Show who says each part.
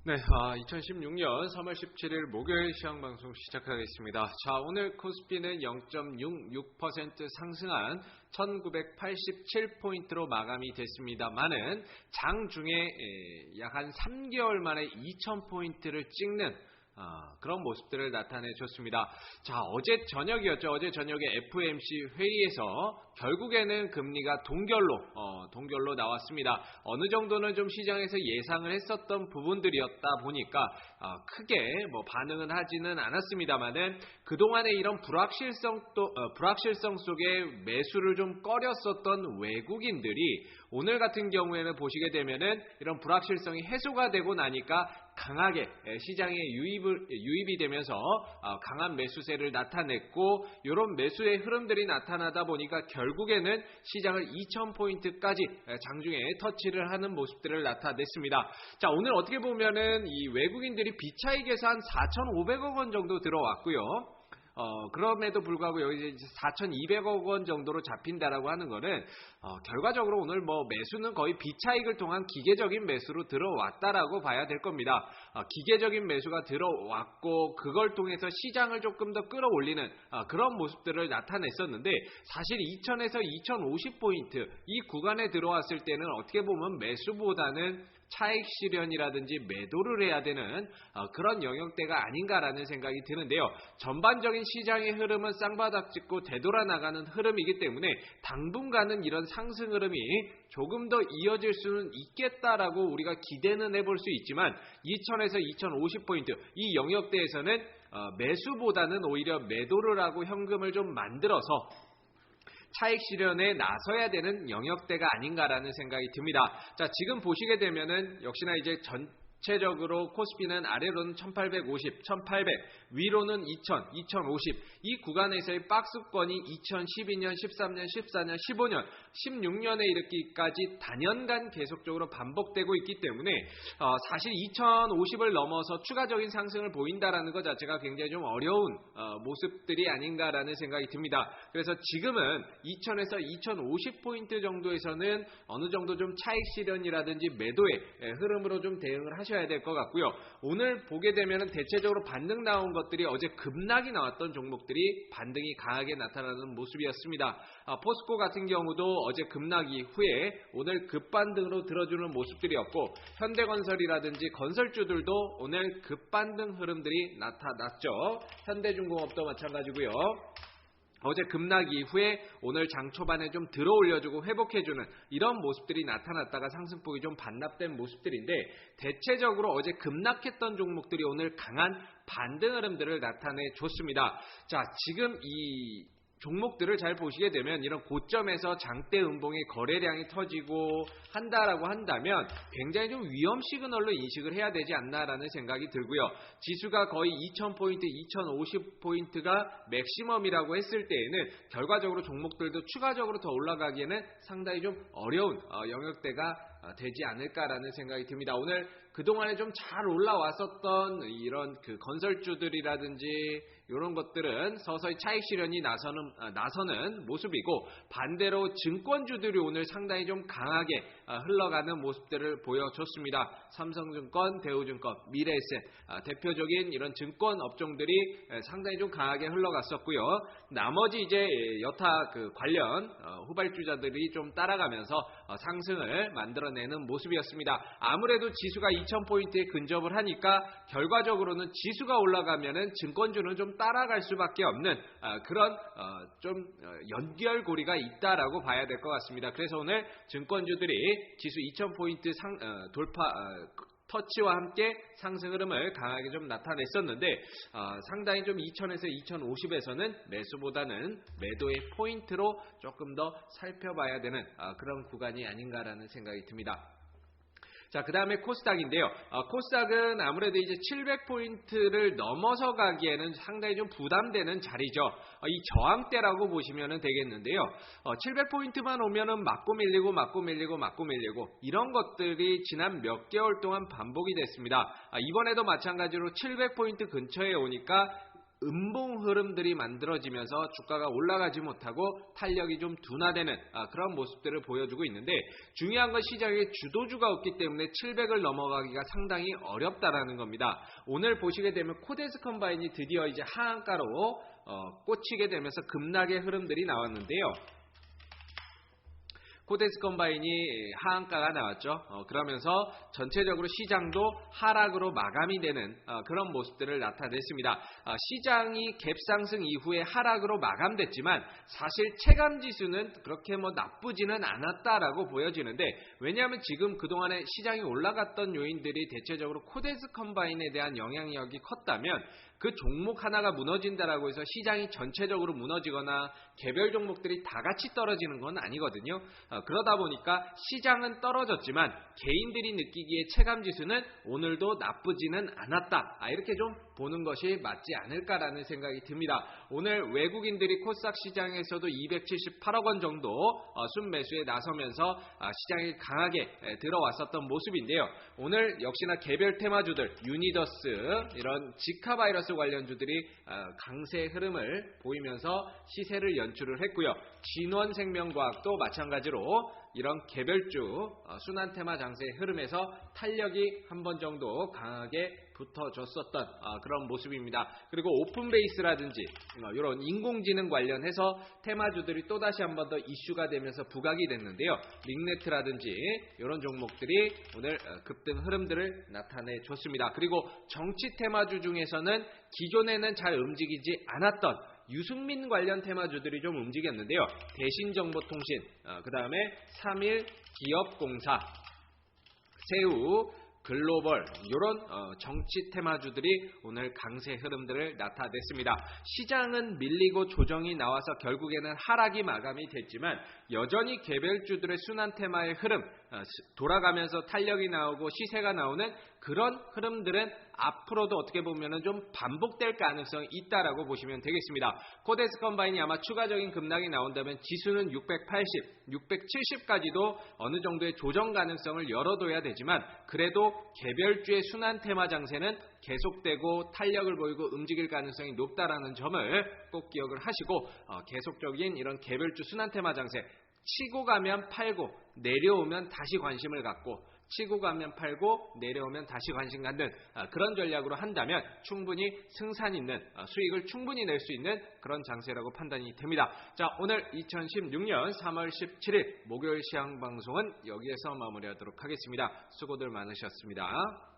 Speaker 1: 네, 2016년 3월 17일 목요일 시황방송 시작하겠습니다. 자, 오늘 코스피는 0.66% 상승한 1987포인트로 마감이 됐습니다만은 장 중에 약 한 3개월 만에 2000포인트를 찍는 그런 모습들을 나타내줬습니다. 자, 어제 저녁이었죠. 어제 저녁에 FOMC 회의에서 결국에는 금리가 동결로 나왔습니다. 어느 정도는 좀 시장에서 예상을 했었던 부분들이었다 보니까 크게 반응은 하지는 않았습니다만은 그동안에 이런 불확실성 속에 매수를 좀 꺼렸었던 외국인들이 오늘 같은 경우에는 보시게 되면은 이런 불확실성이 해소가 되고 나니까 강하게 시장에 유입이 되면서 강한 매수세를 나타냈고, 이런 매수의 흐름들이 나타나다 보니까 결국에는 시장을 2000포인트까지 장중에 터치를 하는 모습들을 나타냈습니다. 자, 오늘 어떻게 보면은 이 외국인들이 비차익에서 한 4,500억 원 정도 들어왔고요. 그럼에도 불구하고 여기 이제 4,200억 원 정도로 잡힌다라고 하는 거는 결과적으로 오늘 매수는 거의 비차익을 통한 기계적인 매수로 들어왔다라고 봐야 될 겁니다. 기계적인 매수가 들어왔고 그걸 통해서 시장을 조금 더 끌어올리는 그런 모습들을 나타냈었는데, 사실 2000에서 2050포인트 이 구간에 들어왔을 때는 어떻게 보면 매수보다는 차익 실현이라든지 매도를 해야 되는 그런 영역대가 아닌가라는 생각이 드는데요. 전반적인 시장의 흐름은 쌍바닥 짚고 되돌아나가는 흐름이기 때문에 당분간은 이런 상승 흐름이 조금 더 이어질 수는 있겠다라고 우리가 기대는 해볼 수 있지만, 2000에서 2050포인트 이 영역대에서는 매수보다는 오히려 매도를 하고 현금을 좀 만들어서 차익 실현에 나서야 되는 영역대가 아닌가라는 생각이 듭니다. 자, 지금 보시게 되면은 역시나 이제 전체적으로 코스피는 아래로는 1850, 1800, 위로는 2000, 2050 이 구간에서의 박스권이 2012년, 13년, 14년, 15년, 16년에 이르기까지 단연간 계속적으로 반복되고 있기 때문에 사실 2050을 넘어서 추가적인 상승을 보인다라는 것 자체가 굉장히 좀 어려운 모습들이 아닌가라는 생각이 듭니다. 그래서 지금은 2000에서 2050포인트 정도에서는 어느 정도 좀 차익 실현이라든지 매도의 흐름으로 좀 대응을 하셔야 될 것 같고요. 오늘 보게 되면 대체적으로 반등 나온 것들이 어제 급락이 나왔던 종목들이 반등이 강하게 나타나는 모습이었습니다. 포스코 같은 경우도 어제 급락 이후에 오늘 급반등으로 들어주는 모습들이었고, 현대건설이라든지 건설주들도 오늘 급반등 흐름들이 나타났죠. 현대중공업도 마찬가지고요. 어제 급락 이후에 오늘 장 초반에 좀 들어올려주고 회복해주는 이런 모습들이 나타났다가 상승폭이 좀 반납된 모습들인데, 대체적으로 어제 급락했던 종목들이 오늘 강한 반등 흐름들을 나타내줬습니다. 자, 지금 이 종목들을 잘 보시게 되면 이런 고점에서 장대 음봉의 거래량이 터지고 한다라고 한다면 굉장히 좀 위험 시그널로 인식을 해야 되지 않나라는 생각이 들고요. 지수가 거의 2000포인트, 2050포인트가 맥시멈이라고 했을 때에는 결과적으로 종목들도 추가적으로 더 올라가기에는 상당히 좀 어려운 영역대가 되지 않을까라는 생각이 듭니다. 오늘 그동안에 좀 잘 올라왔었던 이런 건설주들이라든지 이런 것들은 서서히 차익 실현이 나서는 모습이고, 반대로 증권주들이 오늘 상당히 좀 강하게 흘러가는 모습들을 보여줬습니다. 삼성증권, 대우증권, 미래에셋 대표적인 이런 증권 업종들이 상당히 좀 강하게 흘러갔었고요. 나머지 이제 여타 관련 후발주자들이 좀 따라가면서 상승을 만들어내는 모습이었습니다. 아무래도 지수가 2000포인트에 근접을 하니까 결과적으로는 지수가 올라가면은 증권주는 좀 따라갈 수밖에 없는 그런 좀 연결고리가 있다라고 봐야 될 것 같습니다. 그래서 오늘 증권주들이 지수 2000포인트 돌파 터치와 함께 상승 흐름을 강하게 좀 나타냈었는데, 상당히 좀 2000에서 2050에서는 매수보다는 매도의 포인트로 조금 더 살펴봐야 되는 그런 구간이 아닌가라는 생각이 듭니다. 자, 그 다음에 코스닥인데요. 코스닥은 아무래도 이제 700포인트를 넘어서 가기에는 상당히 좀 부담되는 자리죠. 이 저항대라고 보시면 되겠는데요. 700포인트만 오면은 맞고 밀리고 이런 것들이 지난 몇 개월 동안 반복이 됐습니다. 이번에도 마찬가지로 700포인트 근처에 오니까 음봉 흐름들이 만들어지면서 주가가 올라가지 못하고 탄력이 좀 둔화되는 그런 모습들을 보여주고 있는데, 중요한 건 시장에 주도주가 없기 때문에 700을 넘어가기가 상당히 어렵다라는 겁니다. 오늘 보시게 되면 코데스 컴바인이 드디어 이제 하한가로 꽂히게 되면서 급락의 흐름들이 나왔는데요. 코데스 컴바인이 하한가가 나왔죠. 그러면서 전체적으로 시장도 하락으로 마감이 되는 그런 모습들을 나타냈습니다. 시장이 갭상승 이후에 하락으로 마감됐지만 사실 체감지수는 그렇게 나쁘지는 않았다라고 보여지는데, 왜냐하면 지금 그동안에 시장이 올라갔던 요인들이 대체적으로 코데스 컴바인에 대한 영향력이 컸다면, 그 종목 하나가 무너진다라고 해서 시장이 전체적으로 무너지거나 개별 종목들이 다 같이 떨어지는 건 아니거든요. 그러다 보니까 시장은 떨어졌지만 개인들이 느끼기에 체감지수는 오늘도 나쁘지는 않았다, 이렇게 좀 보는 것이 맞지 않을까라는 생각이 듭니다. 오늘 외국인들이 코스닥 시장에서도 278억 원 정도 순매수에 나서면서 시장에 강하게 들어왔었던 모습인데요. 오늘 역시나 개별 테마주들, 유니더스, 이런 지카 바이러스 관련주들이 강세 흐름을 보이면서 시세를 연출을 했고요. 진원생명과학도 마찬가지로 이런 개별주 순환 테마 장세의 흐름에서 탄력이 한 번 정도 강하게 붙어줬었던 그런 모습입니다. 그리고 오픈베이스라든지 이런 인공지능 관련해서 테마주들이 또다시 한 번 더 이슈가 되면서 부각이 됐는데요. 링네트라든지 이런 종목들이 오늘 급등 흐름들을 나타내줬습니다. 그리고 정치 테마주 중에서는 기존에는 잘 움직이지 않았던 유승민 관련 테마주들이 좀 움직였는데요. 대신정보통신, 그 다음에 3일기업공사, 새우, 글로벌, 이런 정치 테마주들이 오늘 강세 흐름들을 나타냈습니다. 시장은 밀리고 조정이 나와서 결국에는 하락이 마감이 됐지만 여전히 개별주들의 순환 테마의 흐름, 돌아가면서 탄력이 나오고 시세가 나오는 그런 흐름들은 앞으로도 어떻게 보면은 좀 반복될 가능성이 있다라고 보시면 되겠습니다. 코데스 컴바인이 아마 추가적인 급락이 나온다면 지수는 680, 670까지도 어느 정도의 조정 가능성을 열어둬야 되지만, 그래도 개별주의 순환 테마 장세는 계속되고 탄력을 보이고 움직일 가능성이 높다라는 점을 꼭 기억을 하시고, 계속적인 이런 개별주 순환 테마 장세, 치고 가면 팔고 내려오면 다시 관심을 갖고, 치고 가면 팔고 내려오면 다시 관심 갖는 그런 전략으로 한다면 충분히 승산 있는 수익을 충분히 낼 수 있는 그런 장세라고 판단이 됩니다. 자, 오늘 2016년 3월 17일 목요일 시황 방송은 여기에서 마무리하도록 하겠습니다. 수고들 많으셨습니다.